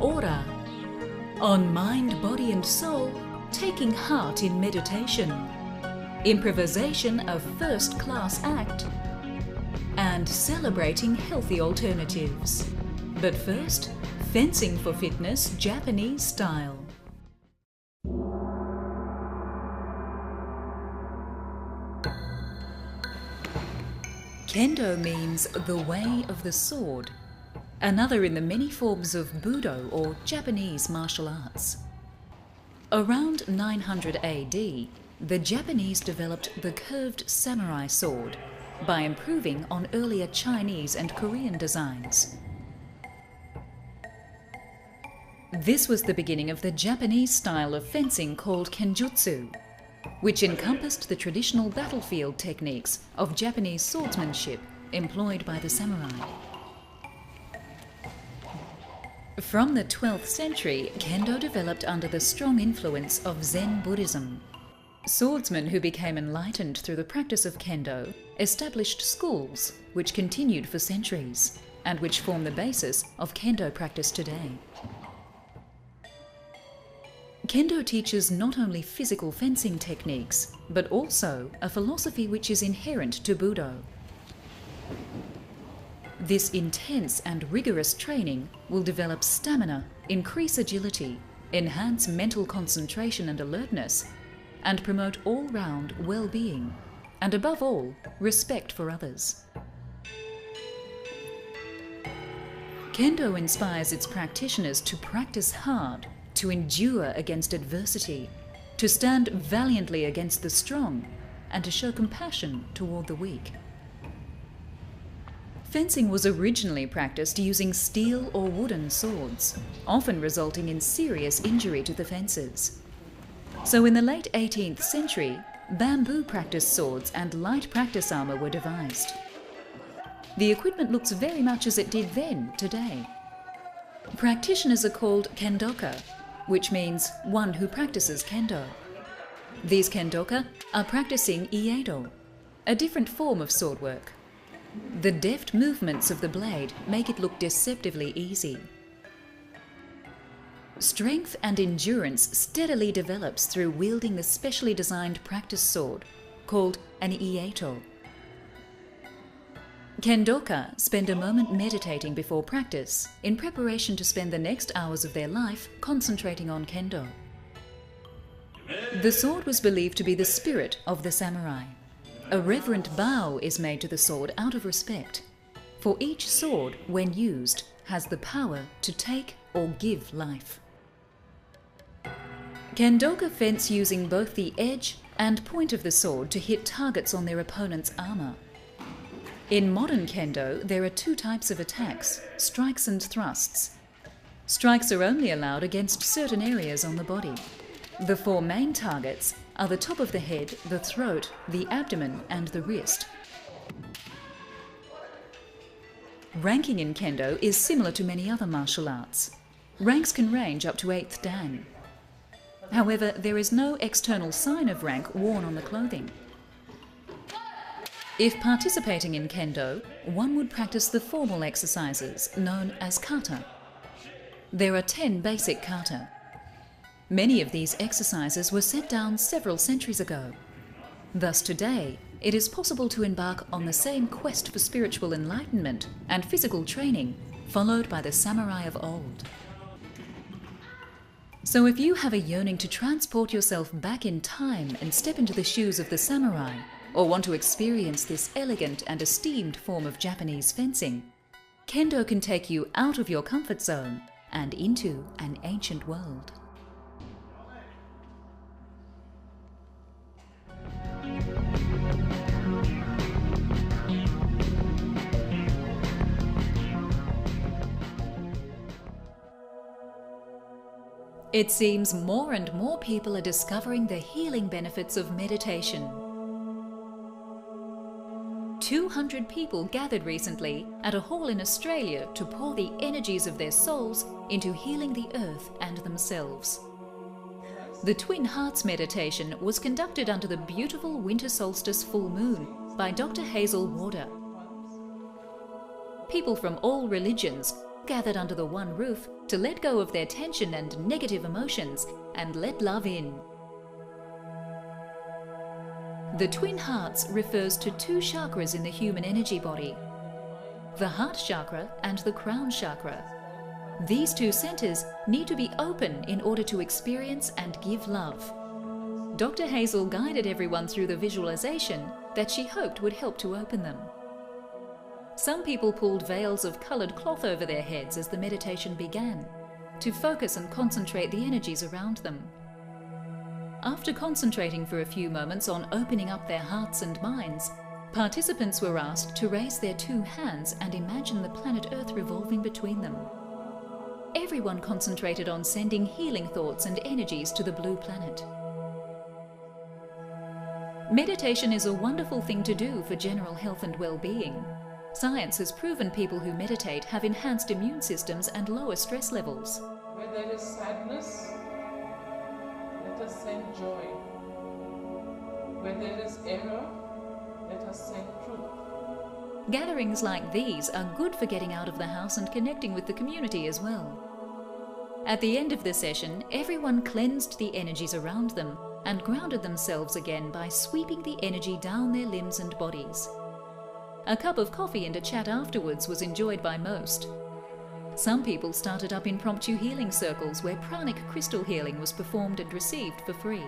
Aura. On mind, body and soul, taking heart in meditation. Improvisation of first-class act. And celebrating healthy alternatives. But first, fencing for fitness Japanese style. Kendo means the way of the sword, another in the many forms of Budo or Japanese martial arts. Around 900 AD, the Japanese developed the curved samurai sword by improving on earlier Chinese and Korean designs. This was the beginning of the Japanese style of fencing called Kenjutsu, which encompassed the traditional battlefield techniques of Japanese swordsmanship employed by the samurai. From the 12th century, Kendo developed under the strong influence of Zen Buddhism. Swordsmen who became enlightened through the practice of Kendo established schools which continued for centuries and which form the basis of Kendo practice today. Kendo teaches not only physical fencing techniques, but also a philosophy which is inherent to Budo. This intense and rigorous training will develop stamina, increase agility, enhance mental concentration and alertness, and promote all-round well-being, and above all, respect for others. Kendo inspires its practitioners to practice hard, to endure against adversity, to stand valiantly against the strong, and to show compassion toward the weak. Fencing was originally practiced using steel or wooden swords, often resulting in serious injury to the fencers. So in the late 18th century, bamboo practice swords and light practice armour were devised. The equipment looks very much as it did then, today. Practitioners are called kendoka, which means one who practices kendo. These kendoka are practicing iedo, a different form of sword work. The deft movements of the blade make it look deceptively easy. Strength and endurance steadily develops through wielding the specially designed practice sword, called an ieto. Kendoka spend a moment meditating before practice in preparation to spend the next hours of their life concentrating on kendo. The sword was believed to be the spirit of the samurai. A reverent bow is made to the sword out of respect, for each sword, when used, has the power to take or give life. Kendoka fence using both the edge and point of the sword to hit targets on their opponent's armour. In modern kendo, there are two types of attacks, strikes and thrusts. Strikes are only allowed against certain areas on the body. The four main targets are the top of the head, the throat, the abdomen and the wrist. Ranking in kendo is similar to many other martial arts. Ranks can range up to 8th dan. However, there is no external sign of rank worn on the clothing. If participating in kendo, one would practice the formal exercises known as kata. There are 10 basic kata. Many of these exercises were set down several centuries ago. Thus today, it is possible to embark on the same quest for spiritual enlightenment and physical training followed by the samurai of old. So if you have a yearning to transport yourself back in time and step into the shoes of the samurai, or want to experience this elegant and esteemed form of Japanese fencing, kendo can take you out of your comfort zone and into an ancient world. It seems more and more people are discovering the healing benefits of meditation. 200 people gathered recently at a hall in Australia to pour the energies of their souls into healing the earth and themselves. The Twin Hearts meditation was conducted under the beautiful winter solstice full moon by Dr. Hazel Warder. People from all religions, gathered under the one roof to let go of their tension and negative emotions and let love in. The twin hearts refers to two chakras in the human energy body, the heart chakra and the crown chakra. These two centers need to be open in order to experience and give love. Dr. Hazel guided everyone through the visualization that she hoped would help to open them. Some people pulled veils of colored cloth over their heads as the meditation began, to focus and concentrate the energies around them. After concentrating for a few moments on opening up their hearts and minds, participants were asked to raise their two hands and imagine the planet Earth revolving between them. Everyone concentrated on sending healing thoughts and energies to the blue planet. Meditation is a wonderful thing to do for general health and well-being. Science has proven people who meditate have enhanced immune systems and lower stress levels. Where there is sadness, let us send joy. Where there is error, let us send truth. Gatherings like these are good for getting out of the house and connecting with the community as well. At the end of the session, everyone cleansed the energies around them and grounded themselves again by sweeping the energy down their limbs and bodies. A cup of coffee and a chat afterwards was enjoyed by most. Some people started up impromptu healing circles where pranic crystal healing was performed and received for free.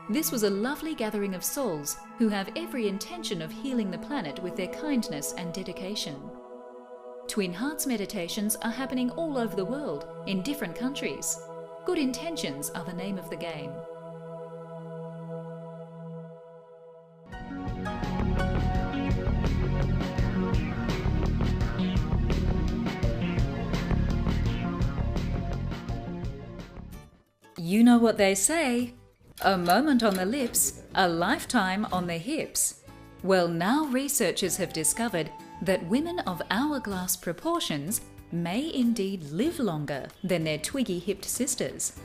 This was a lovely gathering of souls who have every intention of healing the planet with their kindness and dedication. Twin Hearts meditations are happening all over the world, in different countries. Good intentions are the name of the game. You know what they say, a moment on the lips, a lifetime on the hips. Well, now researchers have discovered that women of hourglass proportions may indeed live longer than their twiggy-hipped sisters.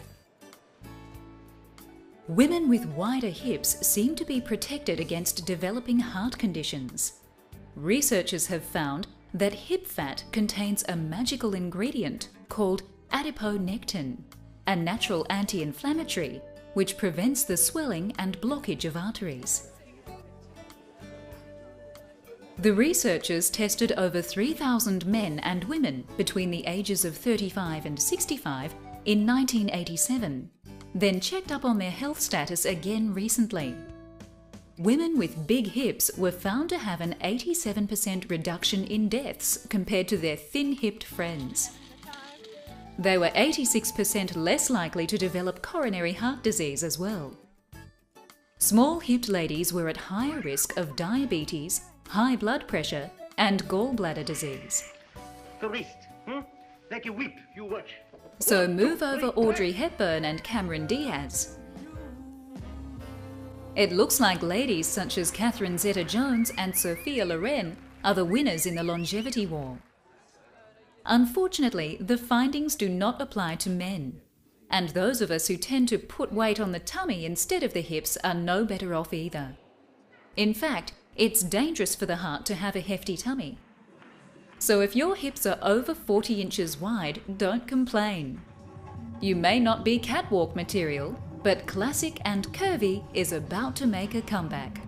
Women with wider hips seem to be protected against developing heart conditions. Researchers have found that hip fat contains a magical ingredient called adiponectin, a natural anti-inflammatory which prevents the swelling and blockage of arteries. The researchers tested over 3,000 men and women between the ages of 35 and 65 in 1987, then checked up on their health status again recently. Women with big hips were found to have an 87% reduction in deaths compared to their thin-hipped friends. They were 86% less likely to develop coronary heart disease as well. Small-hipped ladies were at higher risk of diabetes, high blood pressure, and gallbladder disease. The wrist, like a whip, you watch. So move over Audrey Hepburn and Cameron Diaz. It looks like ladies such as Catherine Zeta-Jones and Sophia Loren are the winners in the longevity war. Unfortunately, the findings do not apply to men, and those of us who tend to put weight on the tummy instead of the hips are no better off either. In fact, it's dangerous for the heart to have a hefty tummy. So if your hips are over 40 inches wide, don't complain. You may not be catwalk material, but classic and curvy is about to make a comeback.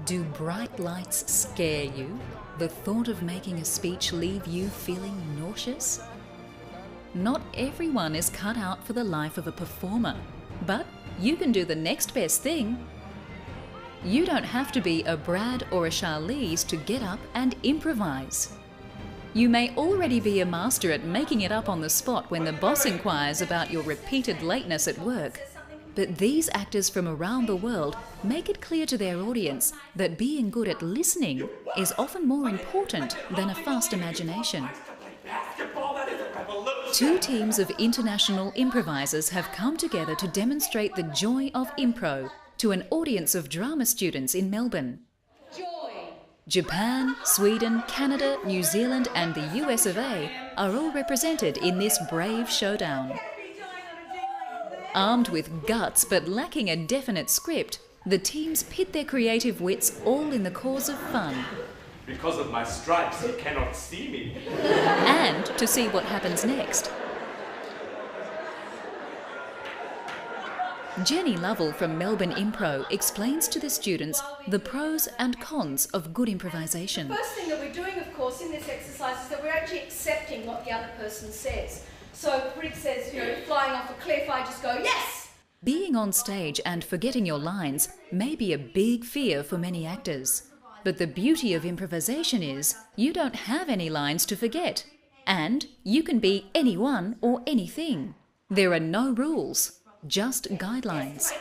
Do bright lights scare you? The thought of making a speech leave you feeling nauseous? Not everyone is cut out for the life of a performer, but you can do the next best thing. You don't have to be a Brad or a Charlize to get up and improvise. You may already be a master at making it up on the spot when the boss inquires about your repeated lateness at work. But these actors from around the world make it clear to their audience that being good at listening is often more important than a fast imagination. Two teams of international improvisers have come together to demonstrate the joy of impro to an audience of drama students in Melbourne. Japan, Sweden, Canada, New Zealand and the US of A are all represented in this brave showdown. Armed with guts but lacking a definite script, the teams pit their creative wits all in the cause of fun. Because of my stripes, you cannot see me. And to see what happens next. Jenny Lovell from Melbourne Impro explains to the students the pros and cons of good improvisation. The first thing that we're doing, of course, in this exercise is that we're actually accepting what the other person says. So if Brig says, flying off a cliff, I just go, yes! Being on stage and forgetting your lines may be a big fear for many actors. But the beauty of improvisation is you don't have any lines to forget. And you can be anyone or anything. There are no rules, just guidelines.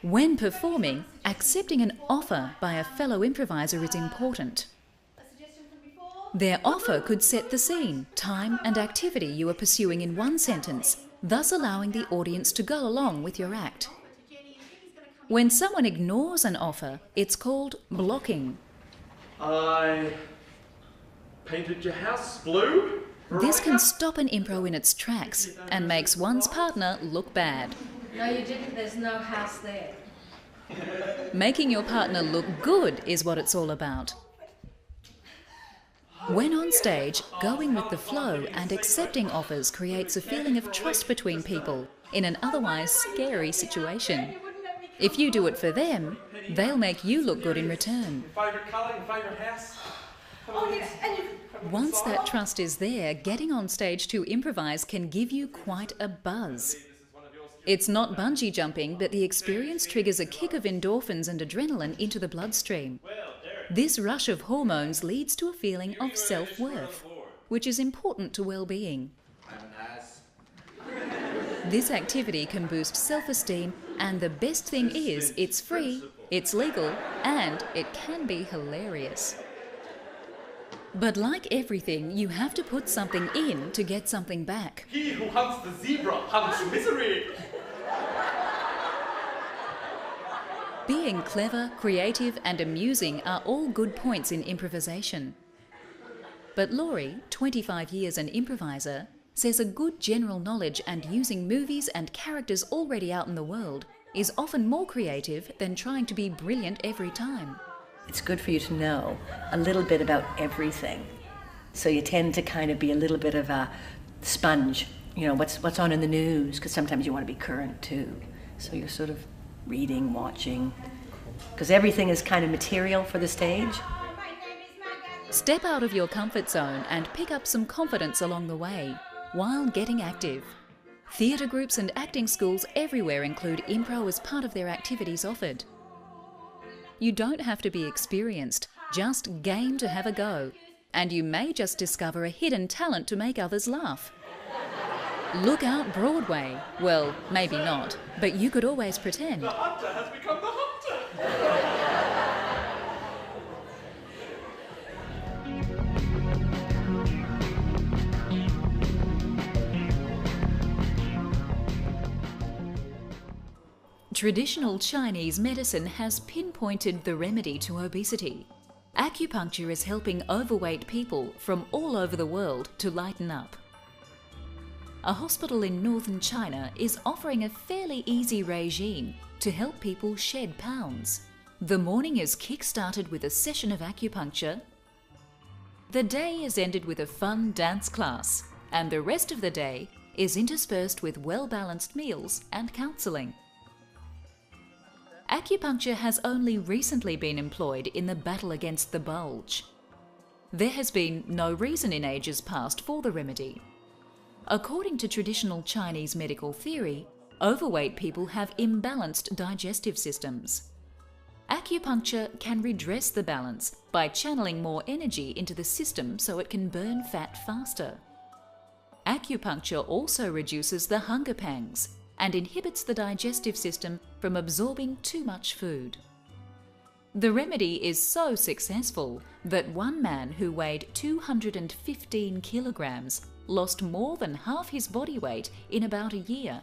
When performing, accepting an offer by a fellow improviser is important. Their offer could set the scene, time and activity you are pursuing in one sentence, thus allowing the audience to go along with your act. When someone ignores an offer, it's called blocking. I painted your house blue? This can stop an impro in its tracks and makes one's partner look bad. No, you didn't. There's no house there. Making your partner look good is what it's all about. When on stage, going with the flow and accepting offers creates a feeling of trust between people in an otherwise scary situation. If you do it for them, they'll make you look good in return. Favourite colour, your favourite house? Oh, yes, and Once that trust is there, getting on stage to improvise can give you quite a buzz. It's not bungee jumping, but the experience triggers a kick of endorphins and adrenaline into the bloodstream. This rush of hormones leads to a feeling of self-worth, which is important to well-being. This activity can boost self-esteem, and the best thing is it's free, it's legal, and it can be hilarious. But like everything, you have to put something in to get something back. He who hunts the zebra hunts misery. Being clever, creative and amusing are all good points in improvisation. But Laurie, 25 years an improviser, says a good general knowledge and using movies and characters already out in the world is often more creative than trying to be brilliant every time. It's good for you to know a little bit about everything. So you tend to kind of be a little bit of a sponge, what's on in the news, because sometimes you want to be current too. So you're sort of reading, watching, because everything is kind of material for the stage. Step out of your comfort zone and pick up some confidence along the way while getting active. Theatre groups and acting schools everywhere include impro as part of their activities offered. You don't have to be experienced, just game to have a go, and you may just discover a hidden talent to make others laugh. Look out Broadway. Well, maybe not, but you could always pretend. The hunter has become the hunter. Traditional Chinese medicine has pinpointed the remedy to obesity. Acupuncture is helping overweight people from all over the world to lighten up. A hospital in northern China is offering a fairly easy regime to help people shed pounds. The morning is kick-started with a session of acupuncture. The day is ended with a fun dance class, and the rest of the day is interspersed with well-balanced meals and counselling. Acupuncture has only recently been employed in the battle against the bulge. There has been no reason in ages past for the remedy. According to traditional Chinese medical theory, overweight people have imbalanced digestive systems. Acupuncture can redress the balance by channeling more energy into the system so it can burn fat faster. Acupuncture also reduces the hunger pangs, and inhibits the digestive system from absorbing too much food. The remedy is so successful that one man who weighed 215 kilograms lost more than half his body weight in about a year.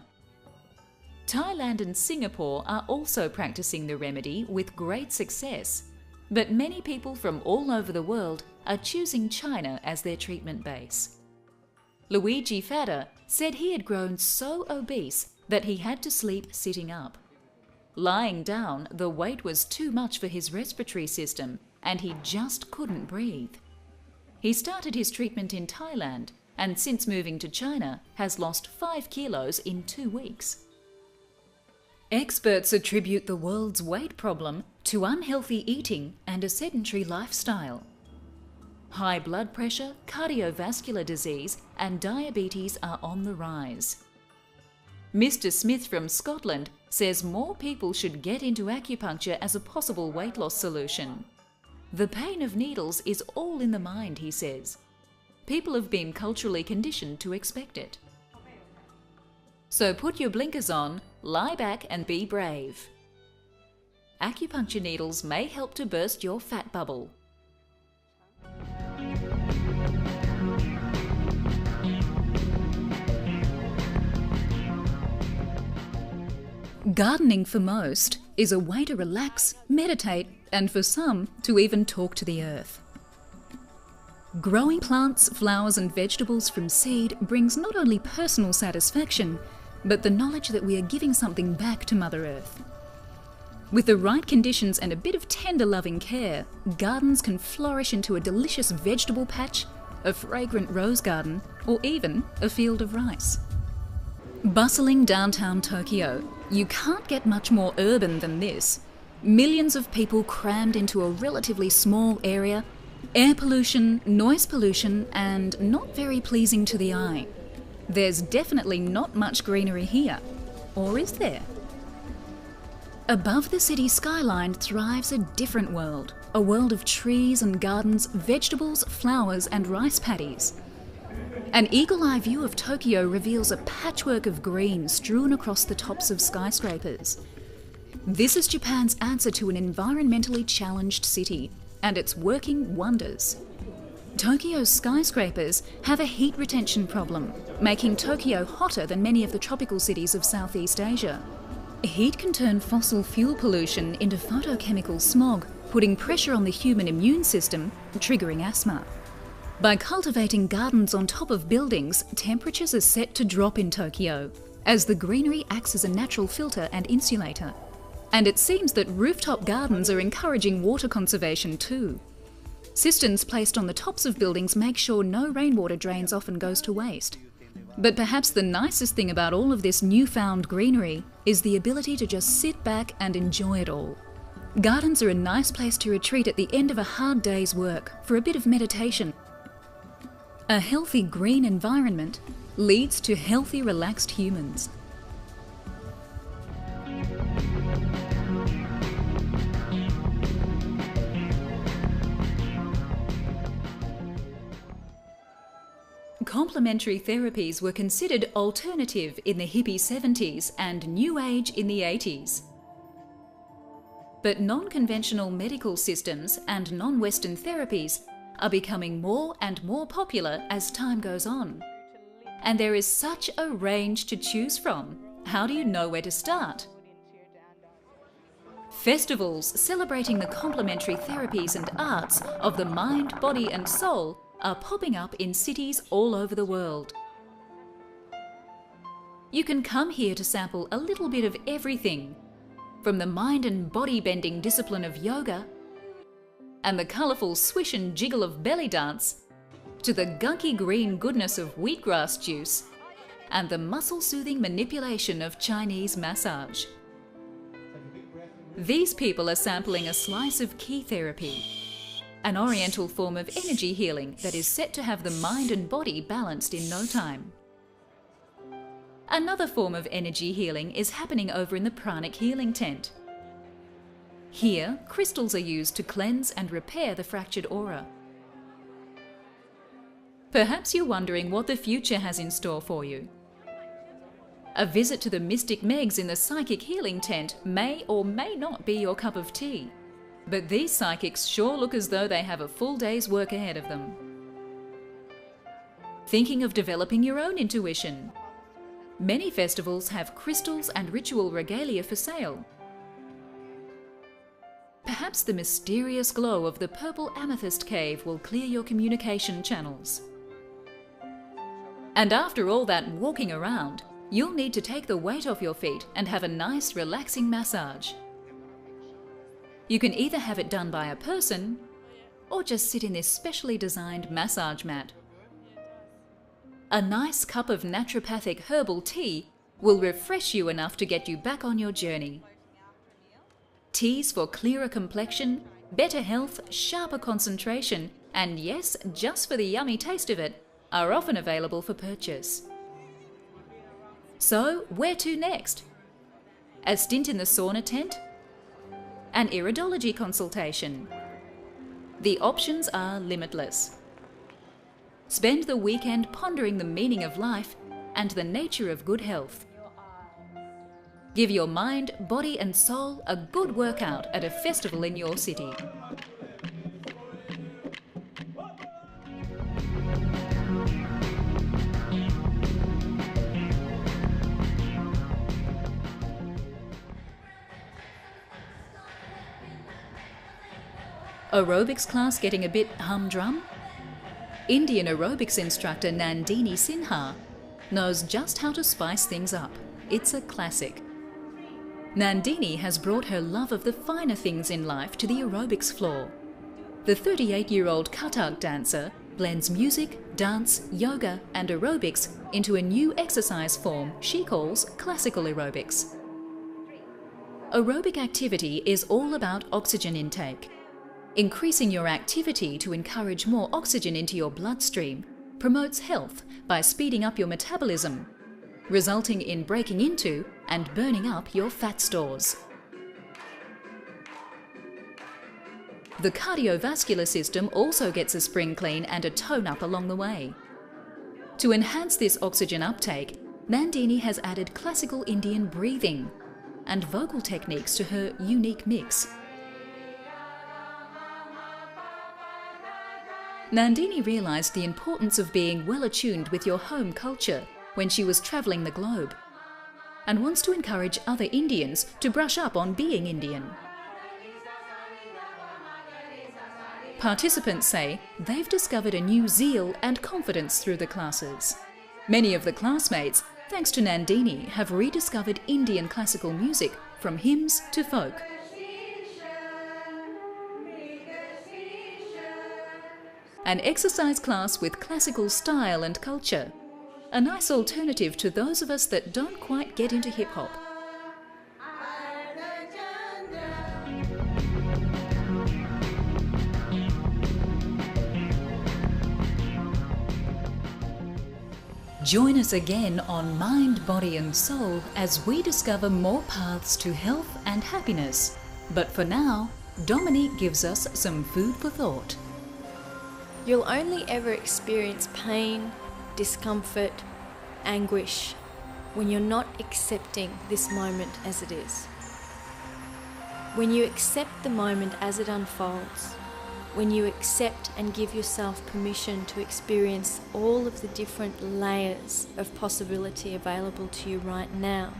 Thailand and Singapore are also practicing the remedy with great success, but many people from all over the world are choosing China as their treatment base. Luigi Fada said he had grown so obese that he had to sleep sitting up. Lying down, the weight was too much for his respiratory system and he just couldn't breathe. He started his treatment in Thailand and since moving to China has lost 5 kilos in 2 weeks. Experts attribute the world's weight problem to unhealthy eating and a sedentary lifestyle. High blood pressure, cardiovascular disease and diabetes are on the rise. Mr. Smith from Scotland says more people should get into acupuncture as a possible weight loss solution. The pain of needles is all in the mind, he says. People have been culturally conditioned to expect it. So put your blinkers on, lie back and be brave. Acupuncture needles may help to burst your fat bubble. Gardening for most is a way to relax, meditate, and for some to even talk to the earth. Growing plants, flowers and vegetables from seed brings not only personal satisfaction, but the knowledge that we are giving something back to Mother Earth. With the right conditions and a bit of tender loving care, gardens can flourish into a delicious vegetable patch, a fragrant rose garden, or even a field of rice. Bustling downtown Tokyo, you can't get much more urban than this. Millions of people crammed into a relatively small area, air pollution, noise pollution, and not very pleasing to the eye. There's definitely not much greenery here, or is there? Above the city skyline thrives a different world, a world of trees and gardens, vegetables, flowers, and rice paddies. An eagle-eye view of Tokyo reveals a patchwork of green strewn across the tops of skyscrapers. This is Japan's answer to an environmentally challenged city, and it's working wonders. Tokyo's skyscrapers have a heat retention problem, making Tokyo hotter than many of the tropical cities of Southeast Asia. Heat can turn fossil fuel pollution into photochemical smog, putting pressure on the human immune system, triggering asthma. By cultivating gardens on top of buildings, temperatures are set to drop in Tokyo, as the greenery acts as a natural filter and insulator. And it seems that rooftop gardens are encouraging water conservation too. Cisterns placed on the tops of buildings make sure no rainwater drains off and goes to waste. But perhaps the nicest thing about all of this newfound greenery is the ability to just sit back and enjoy it all. Gardens are a nice place to retreat at the end of a hard day's work for a bit of meditation. A healthy green environment leads to healthy, relaxed humans. Complementary therapies were considered alternative in the hippie 70s and New Age in the 80s. But non-conventional medical systems and non-Western therapies are becoming more and more popular as time goes on. And there is such a range to choose from. How do you know where to start? Festivals celebrating the complementary therapies and arts of the mind, body and soul are popping up in cities all over the world. You can come here to sample a little bit of everything, from the mind and body bending discipline of yoga, and the colourful swish and jiggle of belly dance, to the gunky green goodness of wheatgrass juice, and the muscle-soothing manipulation of Chinese massage. These people are sampling a slice of Qi therapy, an oriental form of energy healing that is set to have the mind and body balanced in no time. Another form of energy healing is happening over in the Pranic Healing Tent. Here, crystals are used to cleanse and repair the fractured aura. Perhaps you're wondering what the future has in store for you. A visit to the Mystic Megs in the Psychic Healing Tent may or may not be your cup of tea, but these psychics sure look as though they have a full day's work ahead of them. Thinking of developing your own intuition? Many festivals have crystals and ritual regalia for sale. Perhaps the mysterious glow of the purple amethyst cave will clear your communication channels. And after all that walking around, you'll need to take the weight off your feet and have a nice relaxing massage. You can either have it done by a person or just sit in this specially designed massage mat. A nice cup of naturopathic herbal tea will refresh you enough to get you back on your journey. Teas for clearer complexion, better health, sharper concentration, and yes, just for the yummy taste of it, are often available for purchase. So, where to next? A stint in the sauna tent? An iridology consultation? The options are limitless. Spend the weekend pondering the meaning of life and the nature of good health. Give your mind, body and soul a good workout at a festival in your city. Aerobics class getting a bit humdrum? Indian aerobics instructor Nandini Sinha knows just how to spice things up. It's a classic. Nandini has brought her love of the finer things in life to the aerobics floor. The 38-year-old Kathak dancer blends music, dance, yoga and aerobics into a new exercise form she calls classical aerobics. Aerobic activity is all about oxygen intake. Increasing your activity to encourage more oxygen into your bloodstream promotes health by speeding up your metabolism, resulting in breaking into and burning up your fat stores. The cardiovascular system also gets a spring clean and a tone up along the way. To enhance this oxygen uptake, Nandini has added classical Indian breathing and vocal techniques to her unique mix. Nandini realised the importance of being well attuned with your home culture when she was travelling the globe, and wants to encourage other Indians to brush up on being Indian. Participants say they've discovered a new zeal and confidence through the classes. Many of the classmates, thanks to Nandini, have rediscovered Indian classical music from hymns to folk. An exercise class with classical style and culture. A nice alternative to those of us that don't quite get into hip-hop. Join us again on Mind, Body and Soul as we discover more paths to health and happiness. But for now, Dominique gives us some food for thought. You'll only ever experience pain, discomfort, anguish when you're not accepting this moment as it is. When you accept the moment as it unfolds, when you accept and give yourself permission to experience all of the different layers of possibility available to you right now,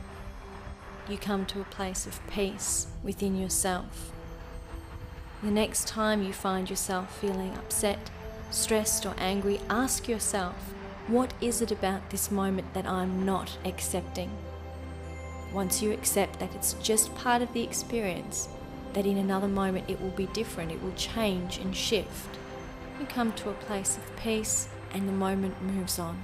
you come to a place of peace within yourself. The next time you find yourself feeling upset, stressed or angry, ask yourself, what is it about this moment that I'm not accepting? Once you accept that it's just part of the experience, that in another moment it will be different, it will change and shift, you come to a place of peace and the moment moves on.